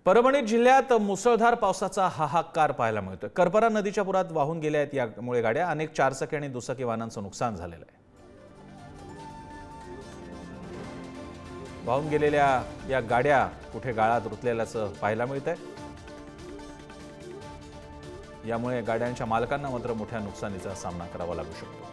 परभणी जिल्ह्यात मुसळधार पावसाचा हाहाकार पाहायला मिळतोय। करपरा नदीच्या पुरात वाहून गेल्या आहेत यामुळे गाड्या, अनेक चारचाकी आणि दुचाकी वाहनांचं नुकसान झालेलं आहे। वाहून गेलेल्या या गाड्या कुठे गाळात रुतलेल्याचं पाहायला मिळतंय। यामुळे गाड्यांच्या मालकांना मात्र मोठ्या नुकसानीचा सामना करावा लागू शकतो।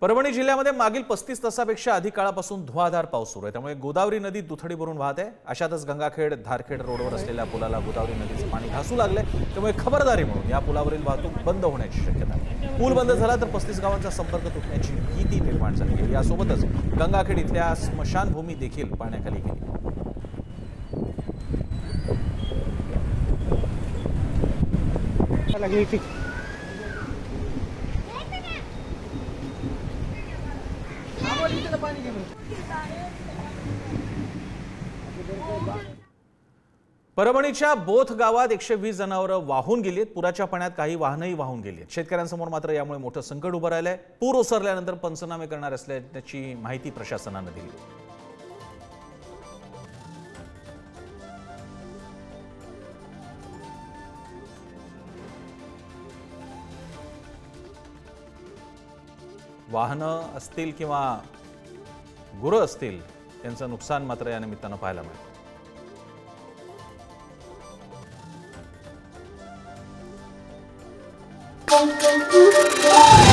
परभणी जिल्ह्यामध्ये मागील 35 तासापेक्षा अधिक काळापासून धुवाधार पाऊस सुरू आहे, त्यामुळे गोदावरी नदी दुथडी भरून वाहत आहे। अशातच गंगाखेड धारखेड रोडवर असलेल्या पुलाला गोदावरी नदीचे पाणी घासू लागले, त्यामुळे खबरदारी म्हणून या पुलावरील वाहतूक बंद होण्याची शक्यता आहे। पूल बंद झाला तर 35 गावांचा संपर्क तुटण्याची भीती निर्माण झाली आहे। यासोबतच गंगाखेड इथल्या स्मशानभूमी देखील पाण्याखाली गेली। परभणीच्या बोथ गावात 120 जनावरं वाहून गेली आहेत। पुराच्या पाण्यात काही वाहनही वाहून गेली आहेत। शेतकऱ्यांसमोर मात्र यामुळे मोठं संकट उभं राहिलंय। पूर ओसरल्यानंतर पंचनामे करणार असल्याची माहिती प्रशासनाने दिली। वाहनं असतील किंवा गुरं असतील यांचं नुकसान मात्र या निमित्तानं पाहायला मिळतं। Thank you.